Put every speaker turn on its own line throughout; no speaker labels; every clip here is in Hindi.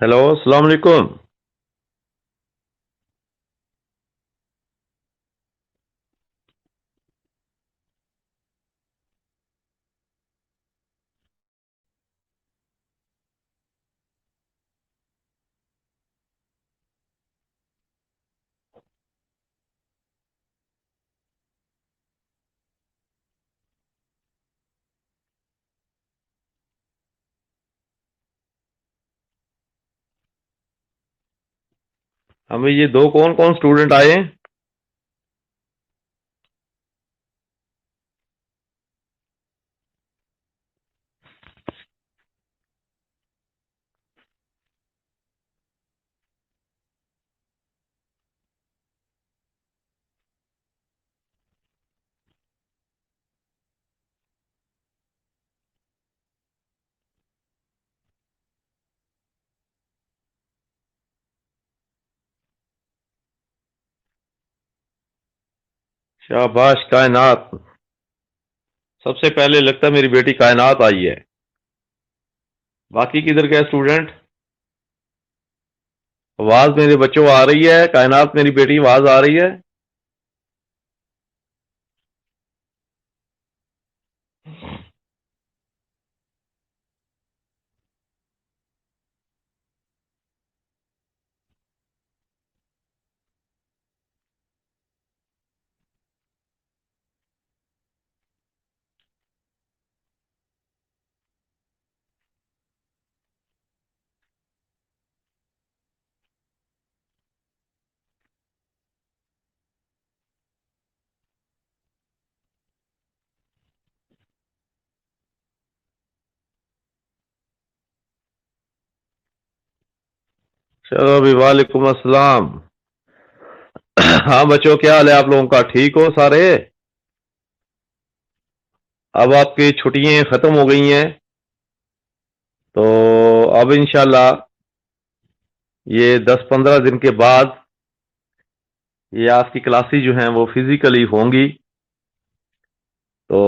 हेलो, अस्सलाम वालेकुम। हमें ये दो कौन कौन स्टूडेंट आए हैं? शाबाश कायनात। सबसे पहले लगता है मेरी बेटी कायनात आई है। बाकी किधर गए स्टूडेंट? आवाज मेरे बच्चों आ रही है? कायनात मेरी बेटी आवाज आ रही है? चलो अभी, वालेकुम अस्सलाम। हाँ बच्चों, क्या हाल है आप लोगों का? ठीक हो सारे? अब आपकी छुट्टियां खत्म हो गई हैं, तो अब इंशाल्लाह ये 10-15 दिन के बाद ये आपकी क्लासेस जो हैं वो फिजिकली होंगी। तो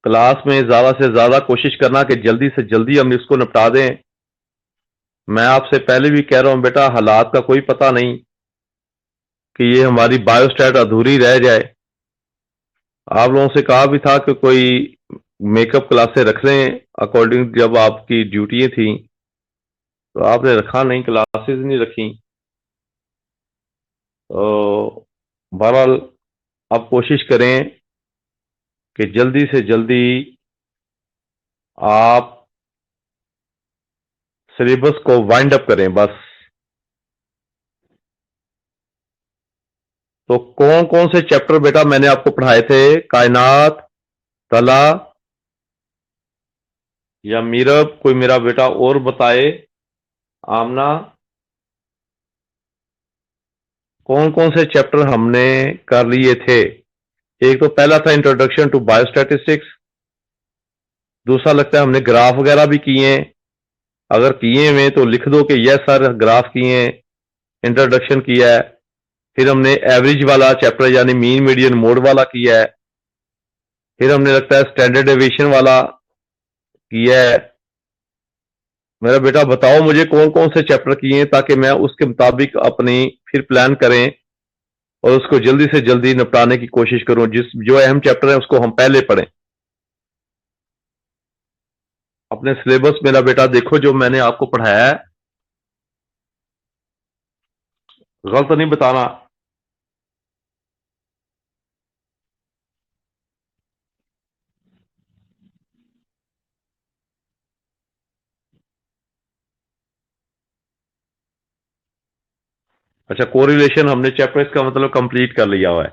क्लास में ज्यादा से ज्यादा कोशिश करना कि जल्दी से जल्दी हम इसको निपटा दें। मैं आपसे पहले भी कह रहा हूं बेटा, हालात का कोई पता नहीं कि ये हमारी बायोस्टैट अधूरी रह जाए। आप लोगों से कहा भी था कि कोई मेकअप क्लासेस रख लें अकॉर्डिंग, जब आपकी ड्यूटी थी तो आपने रखा नहीं, क्लासेस नहीं रखी। तो बहरहाल अब कोशिश करें कि जल्दी से जल्दी आप सिलेबस को वाइंड अप करें बस। तो कौन कौन से चैप्टर बेटा मैंने आपको पढ़ाए थे? कायनात, तला या मीरब? कोई मेरा बेटा और बताए। आमना, कौन कौन से चैप्टर हमने कर लिए थे? एक तो पहला था इंट्रोडक्शन टू बायोस्टैटिस्टिक्स। दूसरा लगता है हमने ग्राफ वगैरह भी किए हैं। अगर किए हुए तो लिख दो कि यस सर ग्राफ किए हैं, इंट्रोडक्शन किया है। फिर हमने एवरेज वाला चैप्टर यानी मीन मीडियन मोड वाला किया है। फिर हमने लगता है स्टैंडर्ड डेविएशन वाला किया है। मेरा बेटा बताओ मुझे कौन कौन से चैप्टर किए हैं, ताकि मैं उसके मुताबिक अपनी फिर प्लान करें और उसको जल्दी से जल्दी निपटाने की कोशिश करूं। जिस जो अहम चैप्टर है उसको हम पहले पढ़ें। अपने सिलेबस मेरा बेटा देखो जो मैंने आपको पढ़ाया है, गलत नहीं बताना। अच्छा, कोरिलेशन हमने चैप्टर इसका मतलब कंप्लीट कर लिया हुआ है।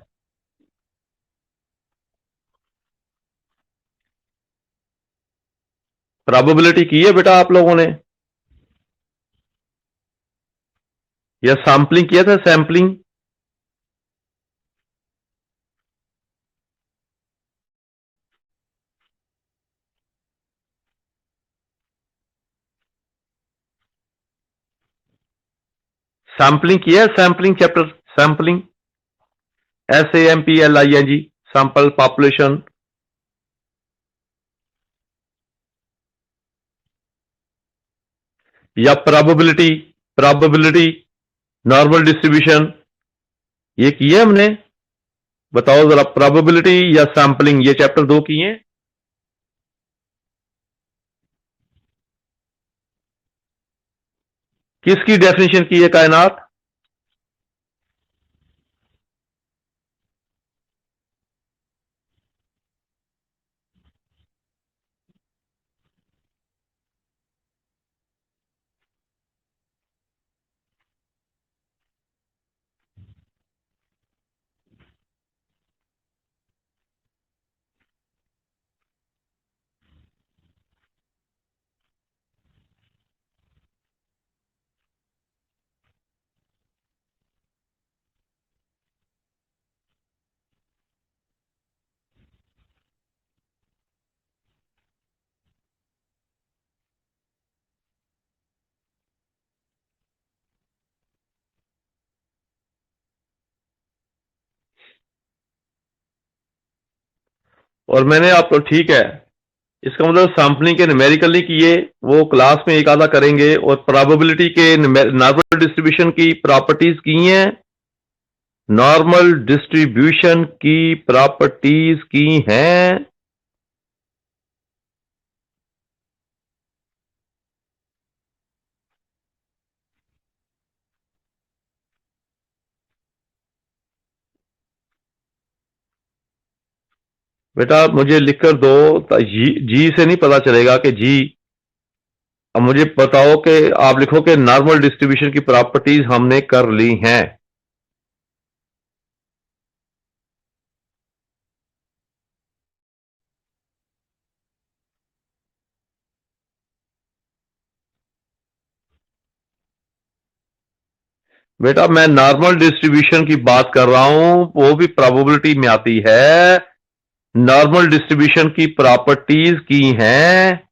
प्रोबेबिलिटी की है बेटा आप लोगों ने, या सैम्पलिंग किया था? सैम्पलिंग सैम्पलिंग किया है? Sampling chapter, sampling, SAMPLING, sample population. या प्रोबेबिलिटी, प्रोबेबिलिटी, नॉर्मल डिस्ट्रीब्यूशन, ये किए हमने? बताओ जरा, प्रोबेबिलिटी या सैंपलिंग, ये चैप्टर 2 किए? किसकी डेफिनेशन की है कायनात? और मैंने आपको, ठीक है, इसका मतलब सैंपलिंग के न्यूमेरिकल नहीं किए, वो क्लास में एक आधा करेंगे, और प्रोबेबिलिटी के नॉर्मल डिस्ट्रीब्यूशन की प्रॉपर्टीज की हैं, नॉर्मल डिस्ट्रीब्यूशन की प्रॉपर्टीज की हैं। बेटा मुझे लिखकर दो, जी से नहीं पता चलेगा कि जी। अब मुझे बताओ कि आप लिखो कि नॉर्मल डिस्ट्रीब्यूशन की प्रॉपर्टीज हमने कर ली हैं। बेटा मैं नॉर्मल डिस्ट्रीब्यूशन की बात कर रहा हूं, वो भी प्रोबेबिलिटी में आती है। नॉर्मल डिस्ट्रीब्यूशन की प्रॉपर्टीज की हैं।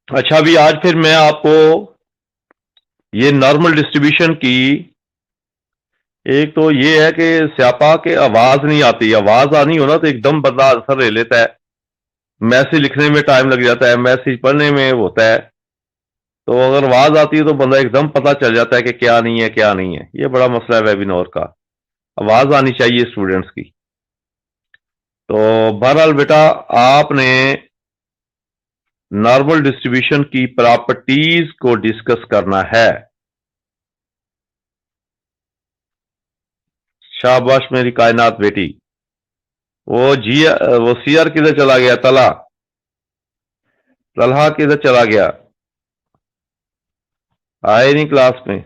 अच्छा, अभी आज फिर मैं आपको ये नॉर्मल डिस्ट्रीब्यूशन की, एक तो ये है कि स्यापा के आवाज नहीं आती, आवाज आनी हो ना तो एकदम बंदा आंसर ले लेता है, मैसेज लिखने में टाइम लग जाता है, मैसेज पढ़ने में होता है। तो अगर आवाज आती है तो बंदा एकदम पता चल जाता है कि क्या नहीं है क्या नहीं है। ये बड़ा मसला है वेबिनार का, आवाज आनी चाहिए स्टूडेंट्स की। तो बहरहाल बेटा, आपने नॉर्मल डिस्ट्रीब्यूशन की प्रॉपर्टीज को डिस्कस करना है। शाबाश मेरी कायनात बेटी। वो सीआर किधर चला गया? तलहा किधर चला गया? आए नहीं क्लास में।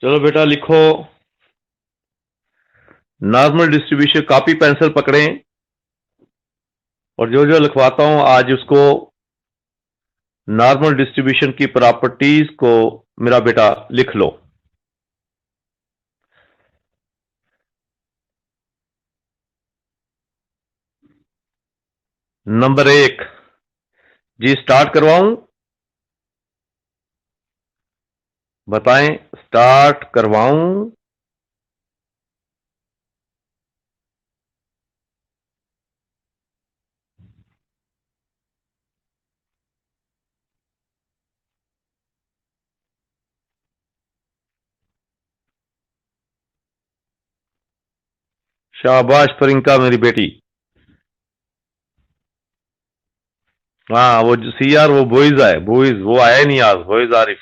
चलो बेटा लिखो, नॉर्मल डिस्ट्रीब्यूशन, कॉपी पेंसिल पकड़ें, और जो जो लिखवाता हूं आज उसको नॉर्मल डिस्ट्रीब्यूशन की प्रॉपर्टीज को मेरा बेटा लिख लो। नंबर 1 जी, स्टार्ट करवाऊं? बताएं, स्टार्ट करवाऊं? शाबाश प्रियंका मेरी बेटी। हाँ, वो CR वो बोईज आए, बोईज वो आया नहीं आज, बोईज आरिफ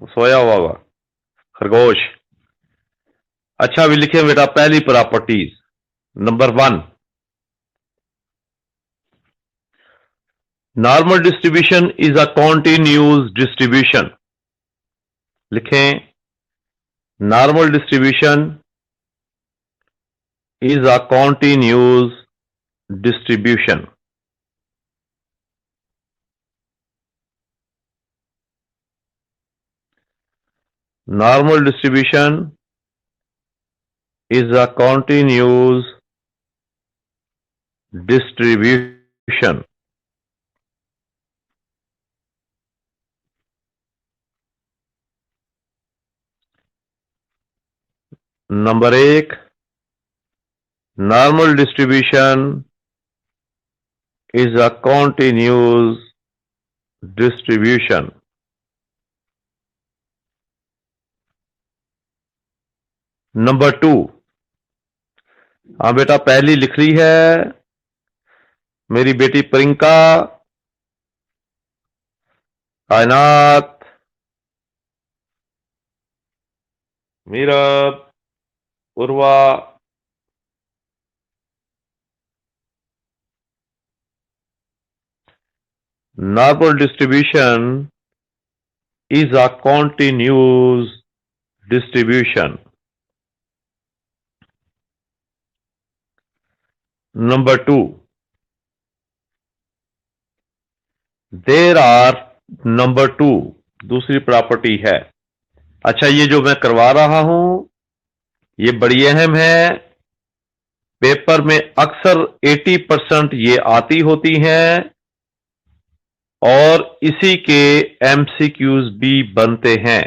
सोया हुआ होगा, खरगोश। अच्छा, अभी लिखे बेटा पहली properties. Number 1, normal distribution is a continuous distribution. लिखें, normal distribution is a continuous distribution. Normal distribution is a continuous distribution. Number 1, normal distribution is a continuous distribution. Number 2, हाँ बेटा पहली लिख रही है मेरी बेटी Priyanka, Kainat, Meerab, Urwa, normal distribution is a continuous distribution. Number 2, there are, number 2 दूसरी प्रॉपर्टी है। अच्छा, ये जो मैं करवा रहा हूं ये बड़ी अहम है, पेपर में अक्सर 80% ये आती होती हैं और इसी के MCQs भी बनते हैं।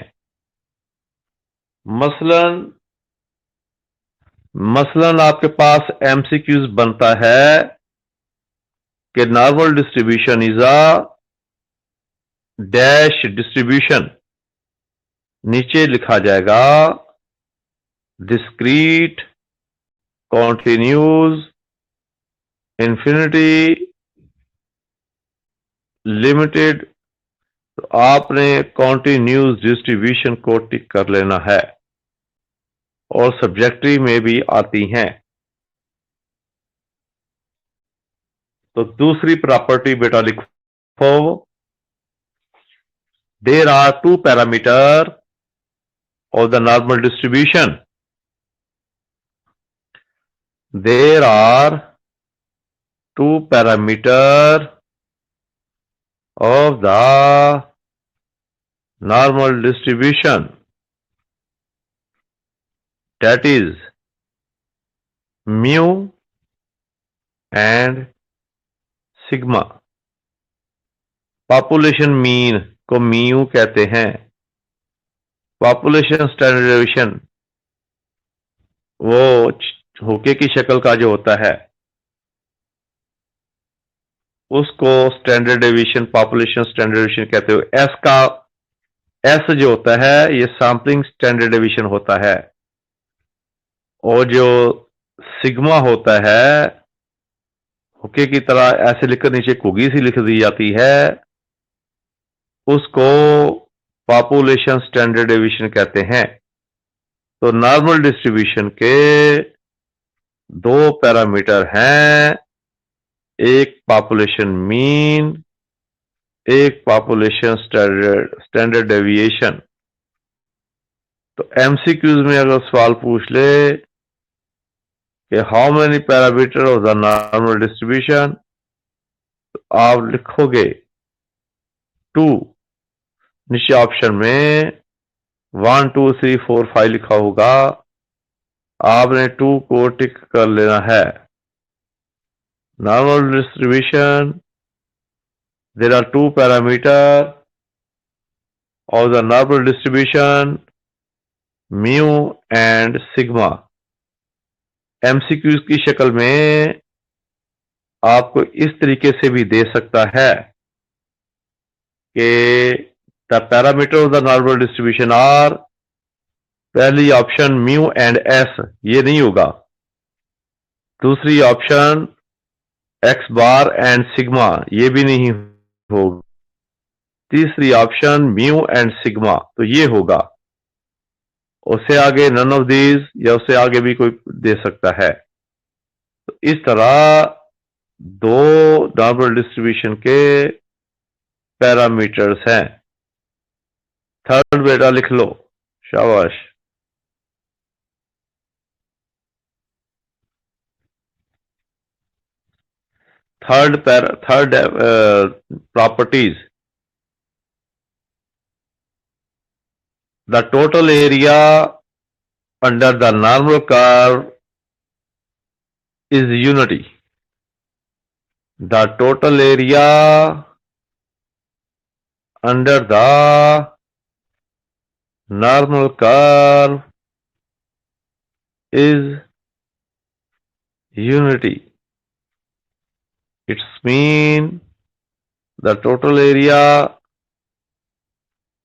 मसलन आपके पास MCQs बनता है कि normal distribution is a dash distribution, नीचे लिखा जाएगा डिस्क्रीट, कॉन्टिन्यूस, इन्फिनिटी, लिमिटेड। तो आपने कॉन्टिन्यूस डिस्ट्रीब्यूशन को टिक कर लेना है और सब्जेक्टिव में भी आती हैं। तो दूसरी प्रॉपर्टी बेटा लिखो, there are 2 parameter of the normal distribution. There are 2 parameters of the normal distribution, that is mu and sigma. Population mean को म्यू कहते हैं, पॉपुलेशन स्टैंडर्ड डेविएशन वो होके की शक्ल का जो होता है उसको standard deviation, population standard deviation कहते हो। एस जो होता है ये सैंपलिंग स्टैंडर्ड डेविएशन होता है और जो सिग्मा होता है होके की तरह ऐसे लिखकर नीचे कुगी सी लिख दी जाती है, उसको पॉपुलेशन स्टैंडर्ड डेविएशन कहते हैं। तो नॉर्मल डिस्ट्रीब्यूशन के 2 पैरामीटर हैं, एक पॉपुलेशन मीन, एक पॉपुलेशन स्टैंडर्ड डेविएशन। तो MCQs में अगर सवाल पूछ ले कि how many parameter of the normal distribution, तो आप लिखोगे 2, नीचे ऑप्शन में 1 2 3 4 5 लिखा होगा, आपने 2 को टिक कर लेना है। Normal distribution, there are 2 parameter of the normal distribution, mu and sigma। MCQs की शक्ल में आपको इस तरीके से भी दे सकता है कि the parameter of the normal distribution are, पहली ऑप्शन म्यू एंड एस, ये नहीं होगा। दूसरी option X bar and sigma, ये भी नहीं होगा। तीसरी ऑप्शन म्यू एंड सिग्मा, तो ये होगा। उससे आगे नन ऑफ दीज, या उससे आगे भी कोई दे सकता है। तो इस तरह दो नॉर्मल डिस्ट्रीब्यूशन के पैरामीटर्स हैं। थर्ड बेटा लिख लो, शाबाश। Third properties, the total area under the normal curve is unity. The total area under the normal curve is unity. It's mean the total area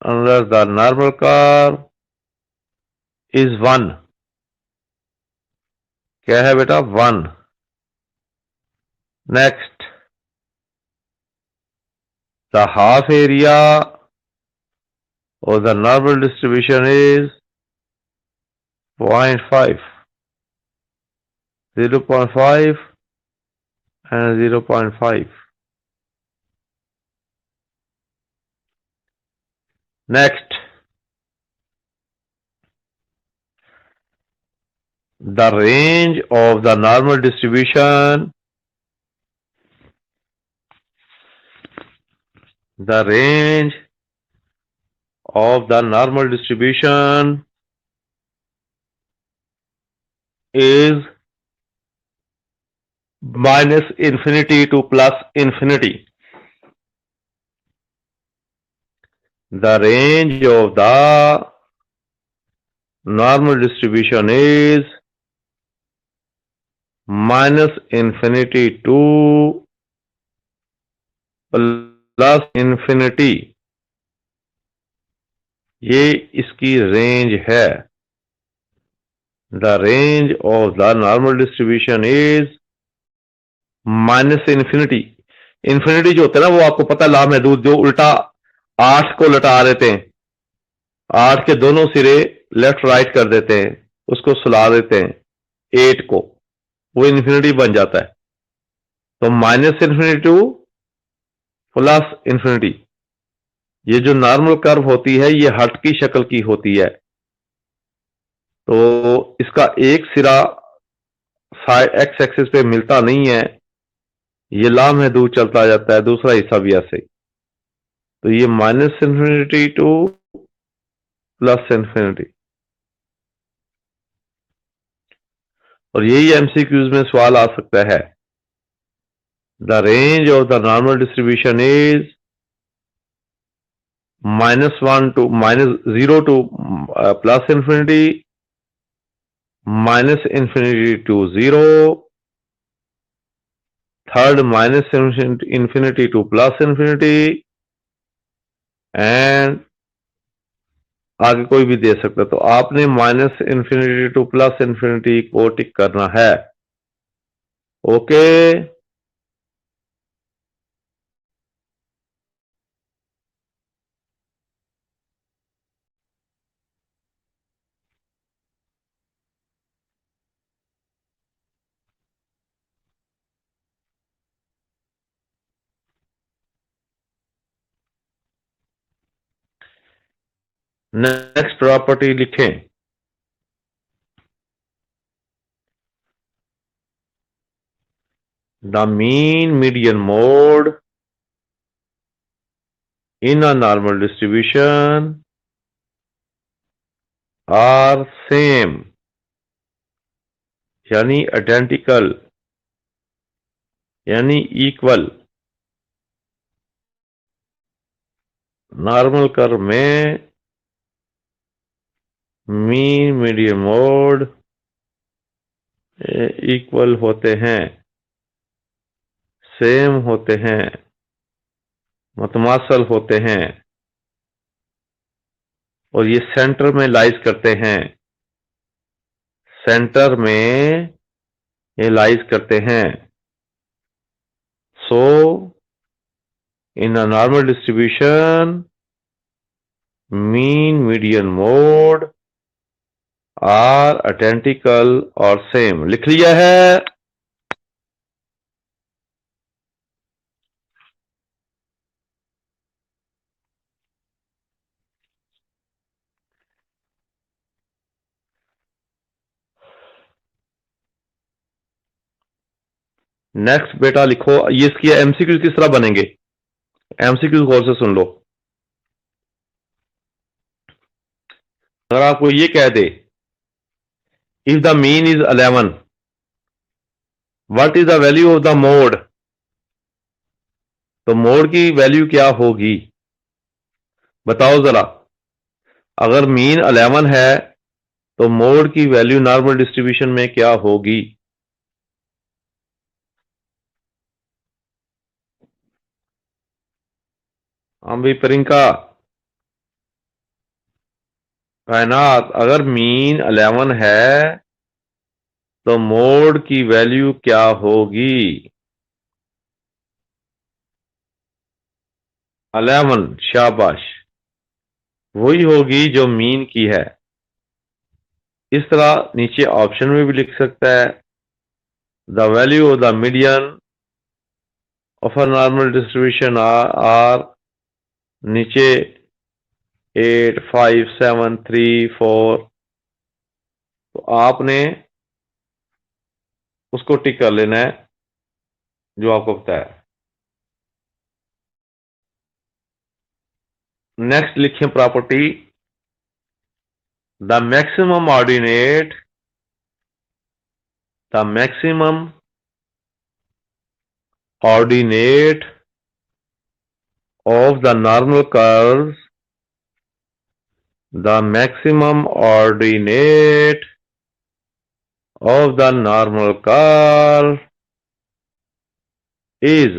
under the normal curve is 1. क्या है बेटा? 1. Next, the half area of the normal distribution is 0.5, 0.5 and 0.5. Next, the range of the normal distribution, the range of the normal distribution is minus infinity to plus infinity. The range of the normal distribution is minus infinity to plus infinity, ये इसकी रेंज है। The range of the normal distribution is minus infinity. Infinity जो होता है ना, वो आपको पता लामहदूद, जो उल्टा 8 को लटा देते हैं, 8 के दोनों सिरे लेफ्ट राइट कर देते हैं, उसको सुला देते हैं 8 को, वो इंफिनिटी बन जाता है। तो minus infinity to plus infinity, ये जो नॉर्मल कर्व होती है ये हर्ट की शक्ल की होती है। तो इसका एक सिरा एक्स एक्सिस पे मिलता नहीं है, ये लामहदूद चलता जाता है, दूसरा हिस्सा भी ऐसे। तो ये minus infinity to plus infinity. और यही एमसीक्यूज में सवाल आ सकता है। The range of the normal distribution is -1 to -0 to plus infinity, minus infinity to 0, third minus infinity to plus infinity, and आगे कोई भी दे सकता। तो आपने minus infinity to plus infinity को टिक करना है। ओके, नेक्स्ट प्रॉपर्टी लिखें। The mean median mode in a normal distribution are same यानी आइडेंटिकल यानी इक्वल। नॉर्मल कर्व में मीन मीडियन मोड इक्वल होते हैं, सेम होते हैं, मुतमासल होते हैं और ये सेंटर में लाइज करते हैं, सेंटर में ये लाइज करते हैं। So in a normal distribution mean median mode are identical और सेम। लिख लिया है? नेक्स्ट बेटा लिखो, ये इसकी एमसीक्यू किस तरह बनेंगे, एमसीक्यू गौर से सुन लो। अगर आपको ये कह they if the mean is 11 what is the value of the mode, तो मोड की वैल्यू क्या होगी बताओ जरा। अगर मीन 11 है तो मोड की वैल्यू नॉर्मल डिस्ट्रीब्यूशन में क्या होगी? हम भी प्रियंका कायनात, अगर मीन 11 है तो मोड की वैल्यू क्या होगी? 11, शाबाश, वही होगी जो मीन की है। इस तरह नीचे ऑप्शन में भी लिख सकता है the value of the median of a normal distribution are नीचे 8, 5, 7, 3, 4, तो आपने उसको टिक कर लेना है जो आपको पता है। नेक्स्ट लिखें property the maximum ordinate, the maximum ordinate of the normal curves, the maximum ordinate of the normal curve is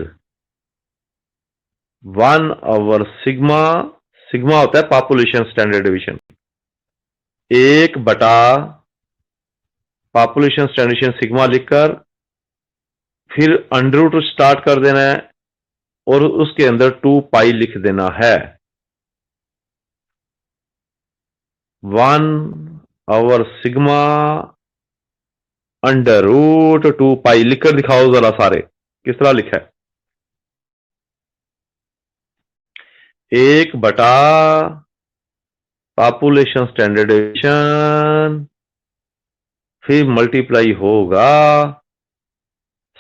1 over sigma, sigma होता है पॉपुलेशन स्टैंडर्ड डिवीजन, 1 बटा पॉपुलेशन स्टैंडर्ड डिवीजन सिग्मा लिखकर फिर अंडर रूट स्टार्ट कर देना है और उसके अंदर 2 पाई लिख देना है। 1 ओवर सिग्मा अंडर रूट 2 पाई लिखकर दिखाओ जरा सारे किस तरह लिखा है। 1 बटा पॉपुलेशन स्टैंडर्ड डिवीजन फिर मल्टीप्लाई होगा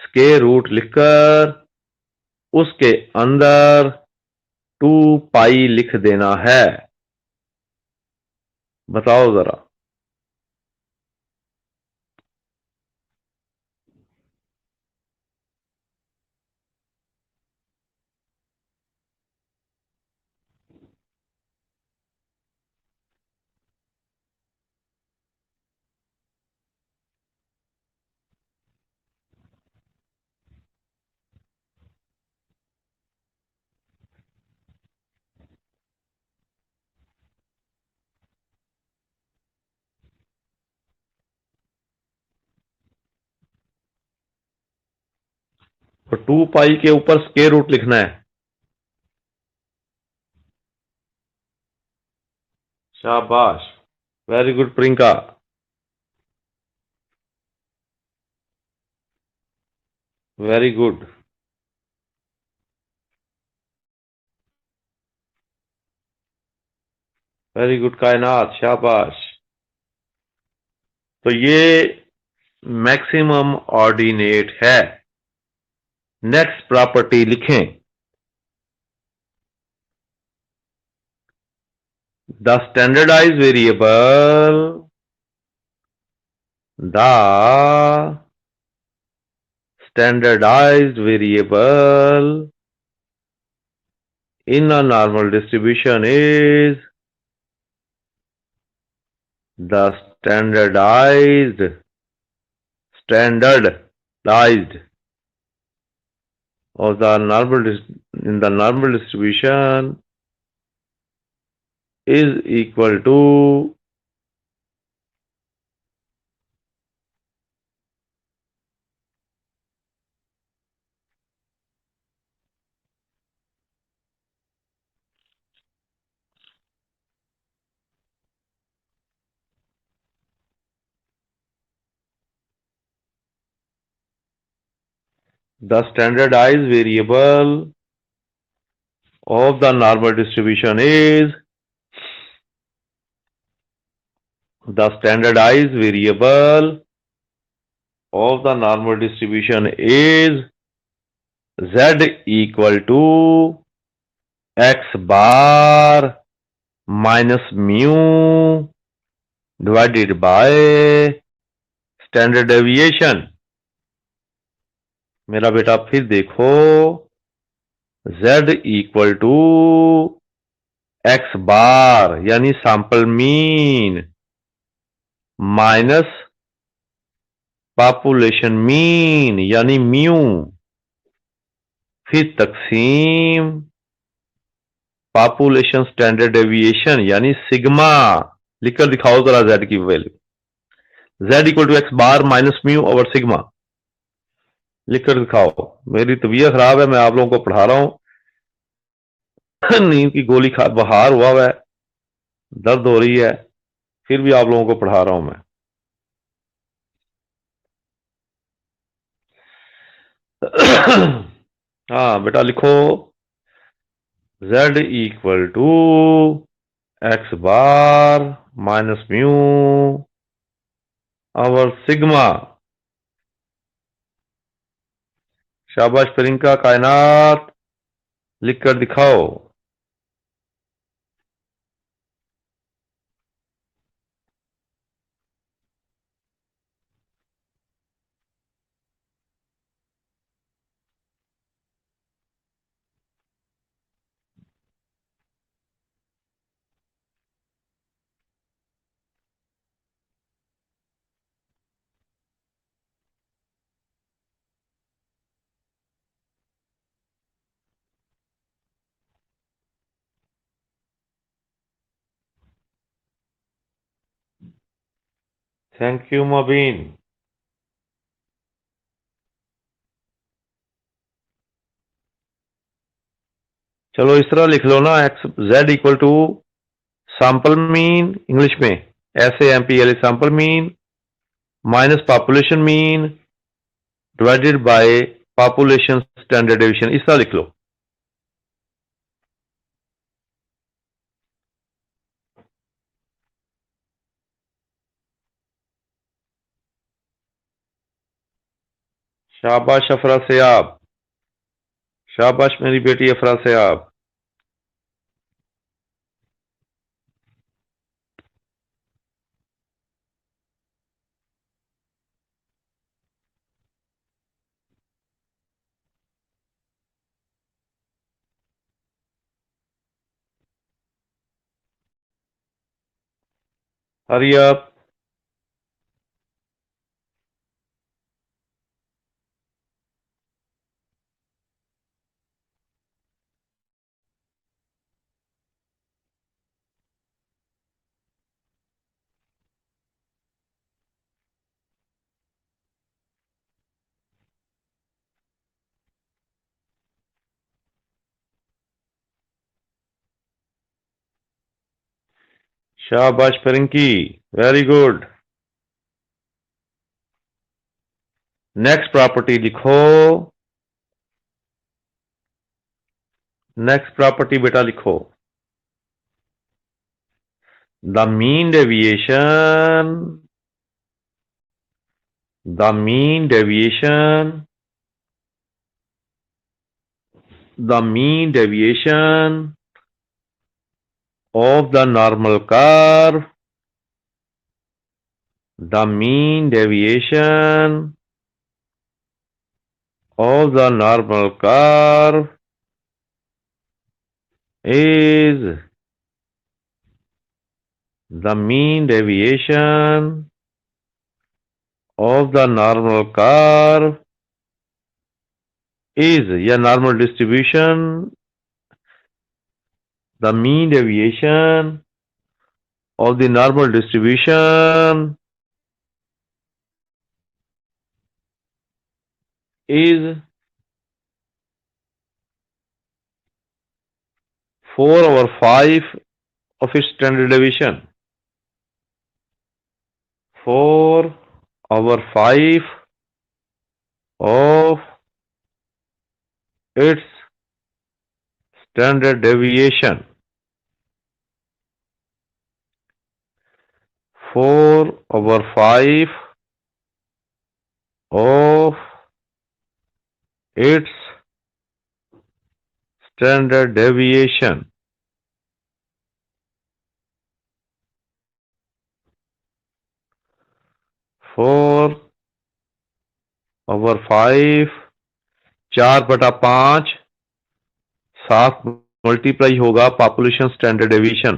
स्क्वायर रूट लिखकर उसके अंदर 2 पाई लिख देना है। बताओ जरा। तो 2 पाई के ऊपर स्क्वायर रूट लिखना है। शाबाश, very good Priyanka, very good. Very good कायनात, शाबाश। तो ये मैक्सिमम ऑर्डिनेट है। नेक्स्ट प्रॉपर्टी लिखें The standardized variable, the standardized variable in a normal distribution is the standardized of the in the normal distribution is equal to the standardized variable of the normal distribution is the standardized variable of the normal distribution is z equal to x bar minus mu divided by standard deviation. मेरा बेटा फिर देखो, z equal to x bar यानी sample mean minus population mean यानी म्यू, फिर तकसीम पॉपुलेशन स्टैंडर्ड डेविएशन यानी सिग्मा। लिखकर दिखाओ जरा z की value, z equal to x bar minus mu over sigma. लिखकर दिखाओ। मेरी तबीयत खराब है, मैं आप लोगों को पढ़ा रहा हूं। नींद की गोली बुखार हुआ है, दर्द हो रही है, फिर भी आप लोगों को पढ़ा रहा हूं मैं। हाँ बेटा लिखो, z equal to x bar minus mu over sigma. शाबाश प्रियंका कायनात, लिखकर दिखाओ। Thank you Mobin. चलो इस तरह लिख लो ना, x z equal to sample mean, English में SAMPL sample mean minus population mean divided by population standard deviation. इस तरह लिख लो। शाबाश अफरा सयाब, शाबाश मेरी बेटी अफरा सयाब। Hurry up. शाबाश Pinky, very good. Next property लिखो, नेक्स्ट प्रॉपर्टी बेटा लिखो, the mean deviation, the mean deviation, the mean deviation of the normal curve, the mean deviation of the normal curve is the mean deviation of the normal curve is या normal distribution, the mean deviation of the normal distribution is 4/5 of its standard deviation. 4/5 of its standard deviation. 4/5 of its standard deviation. Four over 5 4/5 साथ मल्टीप्लाई होगा पॉपुलेशन स्टैंडर्ड डेविएशन।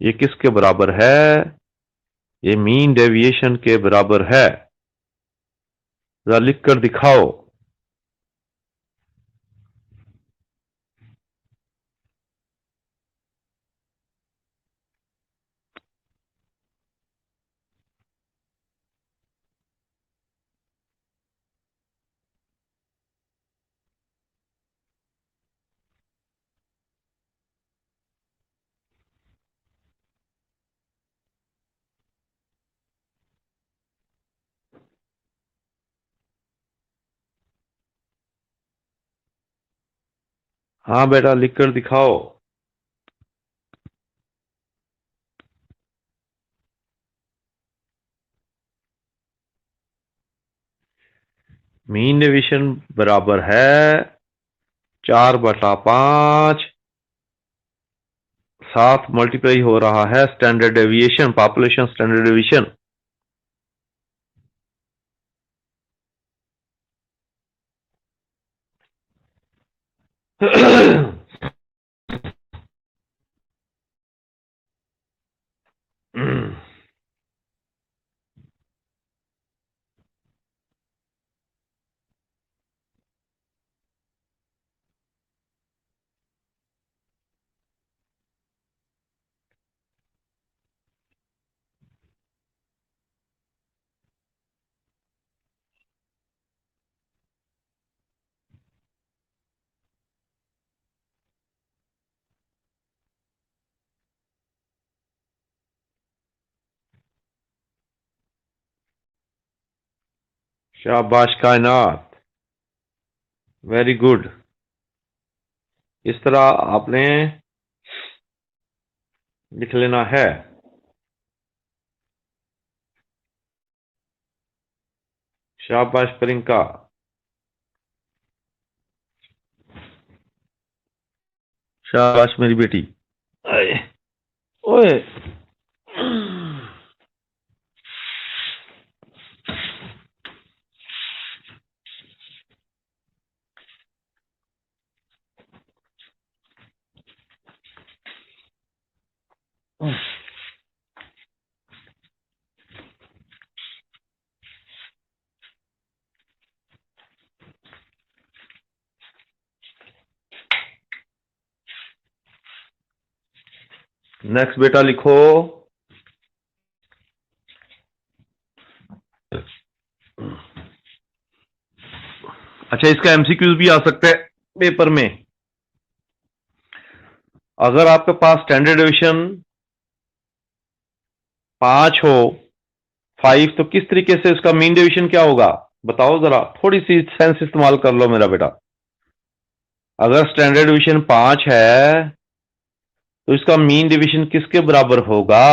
ये किसके बराबर है? ये मीन डेविएशन के बराबर है। जरा लिख कर दिखाओ। हाँ बेटा लिख कर दिखाओ। मीन डेविएशन बराबर है 4/5 साथ मल्टीप्लाई हो रहा है standard deviation, population standard deviation. शाबाश कायनात, वेरी गुड। इस तरह आपने लिख लेना है। शाबाश प्रियंका, शाबाश मेरी बेटी। आए, ओए नेक्स्ट बेटा लिखो। अच्छा, इसका एमसीक्यूज भी आ सकता है पेपर में। अगर आपके पास स्टैंडर्ड डेविएशन 5 हो, 5, तो किस तरीके से उसका मीन डेविएशन क्या होगा बताओ जरा, थोड़ी सी सेंस इस्तेमाल कर लो मेरा बेटा। अगर स्टैंडर्ड डेविएशन 5 है तो इसका मीन डेविएशन किसके बराबर होगा?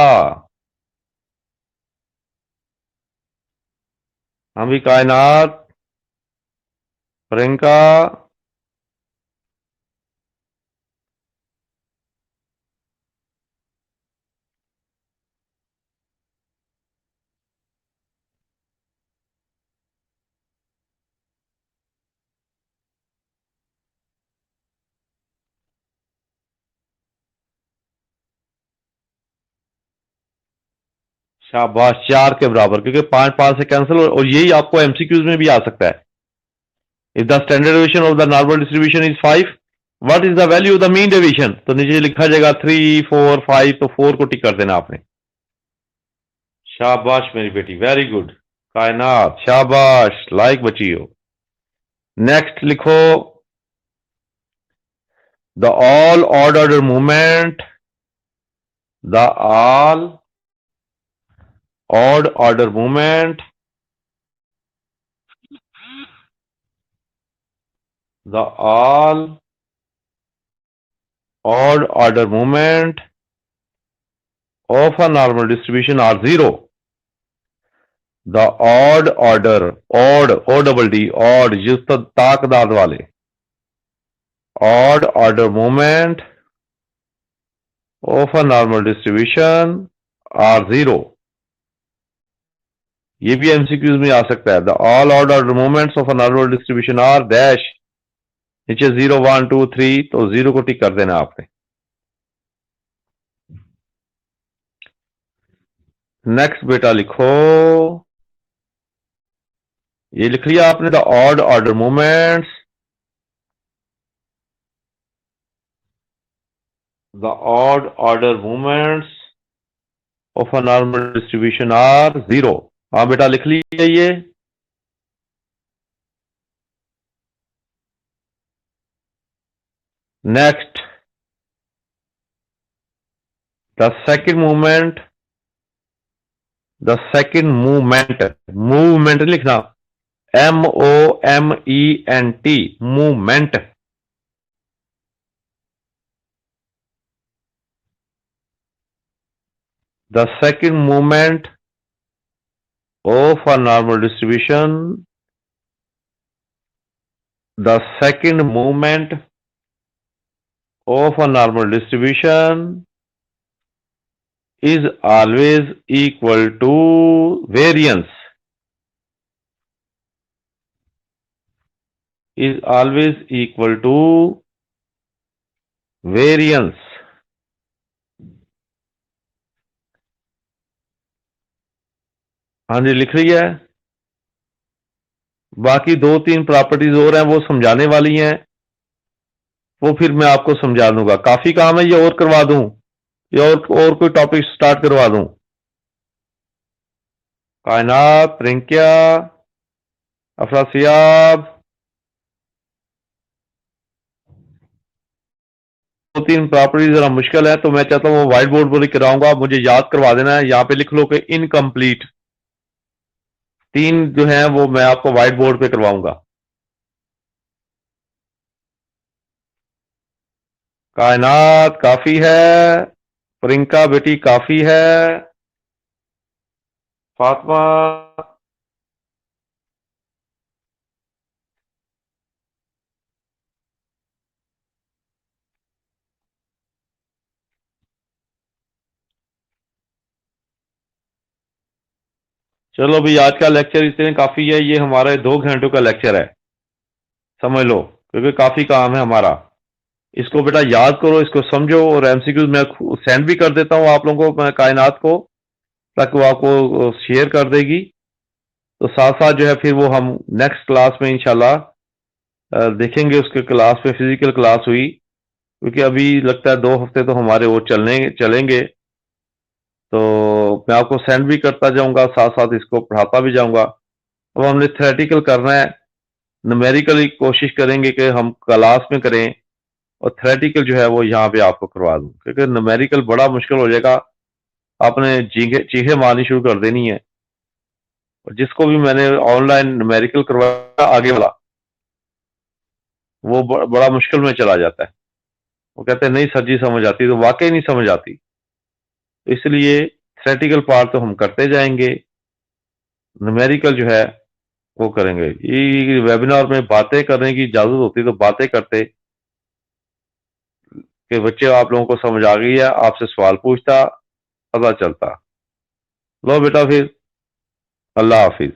हम भी कायनात, प्रियंका, शाबाश, 4 के बराबर, क्योंकि 5 5 से कैंसिल, और यही आपको एमसीक्यूज में भी आ सकता है। If the standard deviation of the normal distribution is 5, what is the value of the mean deviation? तो नीचे लिखा जाएगा 3 4 5, तो 4 को टिक कर देना आपने। शाबाश मेरी बेटी, वेरी गुड। कायनात, शाबाश, लाइक बची हो। नेक्स्ट लिखो, the all odd order movement, the all odd order movement, the all odd order movement of a normal distribution are 0. The odd order, odd, O double D, odd, just ताकदाद वाले, odd order movement of a normal distribution are 0. ये भी एमसीक्यूज में आ सकता है। The all odd order movements of a normal distribution are dash, नीचे 0 1 2 3, तो 0 को टिक कर देना आपने। नेक्स्ट बेटा लिखो, ये लिख लिया आपने, the odd order movements, the odd order movements of a normal distribution are 0। हाँ बेटा लिख लिया ये। Next, the second movement, the second movement, movement लिखना, MOMENT, movement. The second movement of a normal distribution, the second movement of a normal distribution is always equal to variance, is always equal to variance। हाँ जी लिख रही है। बाकी 2-3 प्रॉपर्टीज और हैं, वो समझाने वाली हैं, वो फिर मैं आपको समझा दूंगा। काफी काम है, ये और करवा दूं या और कोई टॉपिक स्टार्ट करवा दूं? कायनात, प्रिंकिया, अफरासियाब, 2-3 प्रॉपर्टीज जरा मुश्किल है, तो मैं चाहता हूं वो व्हाइट बोर्ड पर कराऊंगा, मुझे याद करवा देना है। यहां पे लिख लो कि इनकम्प्लीट, 3 जो हैं वो मैं आपको व्हाइट बोर्ड पे करवाऊंगा। कायनात काफी है, प्रिंका बेटी काफी है, फातिमा, चलो भाई आज का लेक्चर इतने काफी है। ये हमारे 2 घंटों का लेक्चर है, समझ लो, क्योंकि काफी काम है हमारा। इसको बेटा याद करो, इसको समझो, और एमसीक्यूज मैं सेंड भी कर देता हूं आप लोगों को, मैं कायनात को, ताकि वो आपको शेयर कर देगी। तो साथ साथ जो है फिर वो हम नेक्स्ट क्लास में इंशाल्लाह देखेंगे। उसके क्लास में फिजिकल क्लास हुई, क्योंकि अभी लगता है 2 हफ्ते तो हमारे वो चलेंगे, तो मैं आपको सेंड भी करता जाऊंगा, साथ साथ इसको पढ़ाता भी जाऊंगा। अब हमने थ्योरेटिकल करना है, न्यूमेरिकल कोशिश करेंगे कि हम क्लास में करें, और थ्योरेटिकल जो है वो यहाँ पे आपको करवा दूं, क्योंकि न्यूमेरिकल बड़ा मुश्किल हो जाएगा, आपने चीखे मारनी शुरू कर देनी है। और जिसको भी मैंने ऑनलाइन न्यूमेरिकल करवाया आगे वाला, वो बड़ा मुश्किल में चला जाता है। वो कहते हैं नहीं सर जी समझ आती, तो वाकई नहीं समझ आती। तो इसलिए थ्योरेटिकल पार्ट तो हम करते जाएंगे, न्यूमेरिकल जो है वो करेंगे। ये वेबिनार में बातें करने की इजाजत होती तो बातें करते, कि बच्चे आप लोगों को समझ आ गई है, आपसे सवाल पूछता, पता चलता। लो बेटा फिर, अल्लाह हाफिज।